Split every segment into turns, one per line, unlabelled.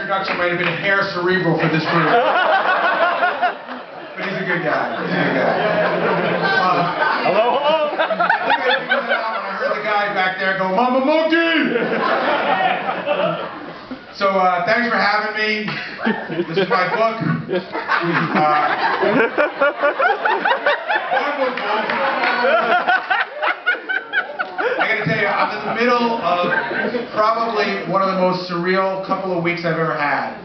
introduction might have been hair cerebral for this group. But he's a good guy. He's a good guy.
Hello, hello.
I think I figured it out when I heard the guy back there go, "Mama Monkey!" So thanks for having me. This is my book. I got to tell you, I'm in the middle of probably one of the most surreal couple of weeks I've ever had.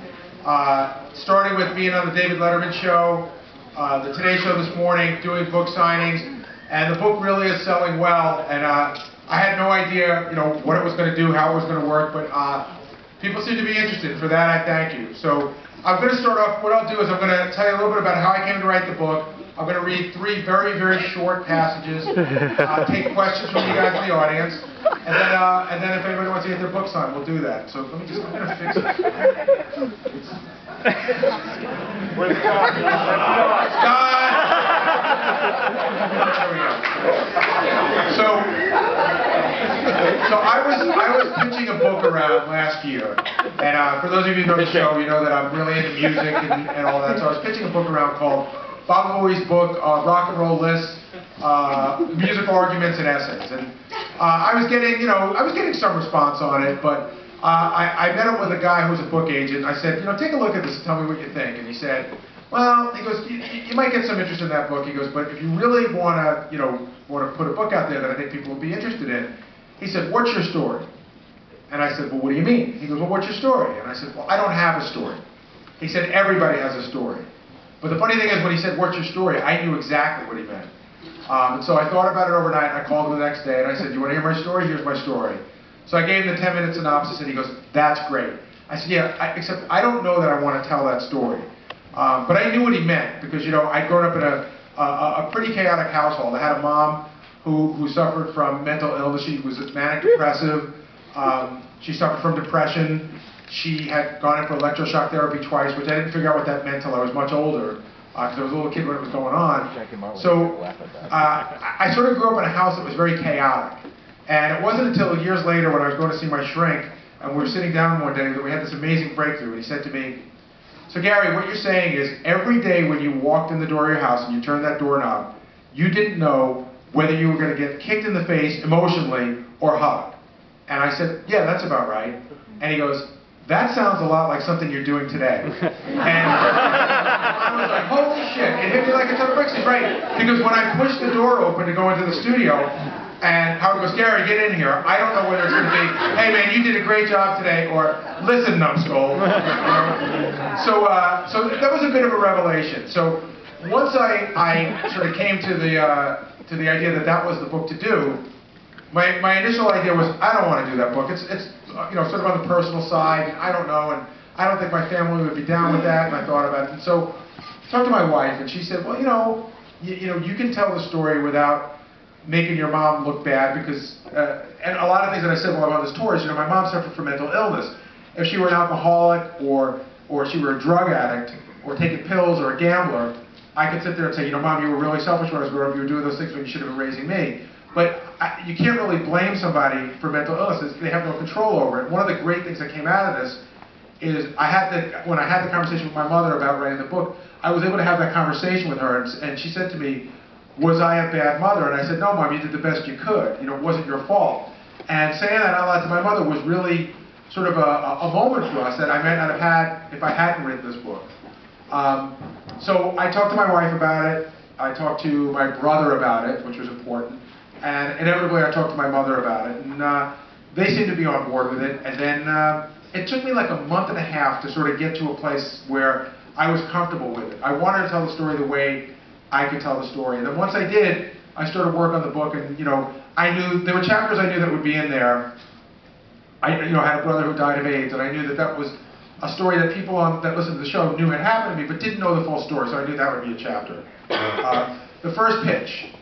Starting with being on the David Letterman show, the Today Show this morning, doing book signings, and the book really is selling well. And I had no idea, what it was going to do, how it was going to work, but people seem to be interested. For that, I thank you. So I'm going to start off. What I'll do is I'm going to tell you a little bit about how I came to write the book. I'm going to read 3 very, very short passages, take questions from you guys in the audience, and then if anybody wants to get their book signed, we'll do that. So let me just, I'm going to fix it.
Where's Scott?
Scott! There we go. So I was pitching a book around last year, and for those of you who know the show, you know that I'm really into music and all that. So I was pitching a book around called Baba Booey's book, Rock and Roll Lists, Musical Arguments and Essays. And I was getting some response on it, but I met up with a guy who was a book agent. I said, take a look at this and tell me what you think. And he said, well, he goes, you might get some interest in that book. He goes, but if you really want to put a book out there that I think people will be interested in, he said, what's your story? And I said, well, what do you mean? He goes, well, what's your story? And I said, well, I don't have a story. He said, everybody has a story. But the funny thing is, when he said, what's your story, I knew exactly what he meant. And so I thought about it overnight, and I called him the next day, and I said, you want to hear my story? Here's my story. So I gave him the 10-minute synopsis, and he goes, that's great. I said, yeah, except I don't know that I want to tell that story. But I knew what he meant, because, I'd grown up in a pretty chaotic household. I had a mom who suffered from mental illness. She was manic depressive. She suffered from depression. She had gone in for electroshock therapy twice, which I didn't figure out what that meant until I was much older, because I was a little kid when it was going on. So I sort of grew up in a house that was very chaotic. And it wasn't until years later when I was going to see my shrink, and we were sitting down one day, that we had this amazing breakthrough. And he said to me, so Gary, what you're saying is every day when you walked in the door of your house and you turned that doorknob, you didn't know whether you were going to get kicked in the face emotionally or hugged. And I said, yeah, that's about right. And he goes, that sounds a lot like something you're doing today. And I was like, holy shit, it hit me like a ton of bricks. He's right. Because when I pushed the door open to go into the studio, and Howard goes, Gary, get in here. I don't know whether it's going to be, hey man, you did a great job today, or listen, numbskull. So that was a bit of a revelation. So once I sort of came to the idea that was the book to do, my initial idea was, I don't want to do that book. It's sort of on the personal side, and I don't know, and I don't think my family would be down with that, and I thought about it. And so I talked to my wife, and she said, well, you can tell the story without making your mom look bad, because, and a lot of things that I said while I'm on this tour is, my mom suffered from mental illness. If she were an alcoholic, or she were a drug addict, or taking pills, or a gambler, I could sit there and say, Mom, you were really selfish when I was growing up, you were doing those things when you should have been raising me. But you can't really blame somebody for mental illness. They have no control over it. One of the great things that came out of this is when I had the conversation with my mother about writing the book, I was able to have that conversation with her, and she said to me, was I a bad mother? And I said, no, Mom, you did the best you could. It wasn't your fault. And saying that out loud to my mother was really sort of a moment for us that I might not have had if I hadn't written this book. So I talked to my wife about it. I talked to my brother about it, which was important. And inevitably, I talked to my mother about it, and they seemed to be on board with it. And then it took me like a month and a half to sort of get to a place where I was comfortable with it. I wanted to tell the story the way I could tell the story. And then once I did, I started work on the book, and I knew there were chapters I knew that would be in there. I had a brother who died of AIDS, and I knew that was a story that people that listened to the show knew had happened to me, but didn't know the full story. So I knew that would be a chapter. The first pitch.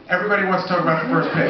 Everybody wants to talk about the first pitch.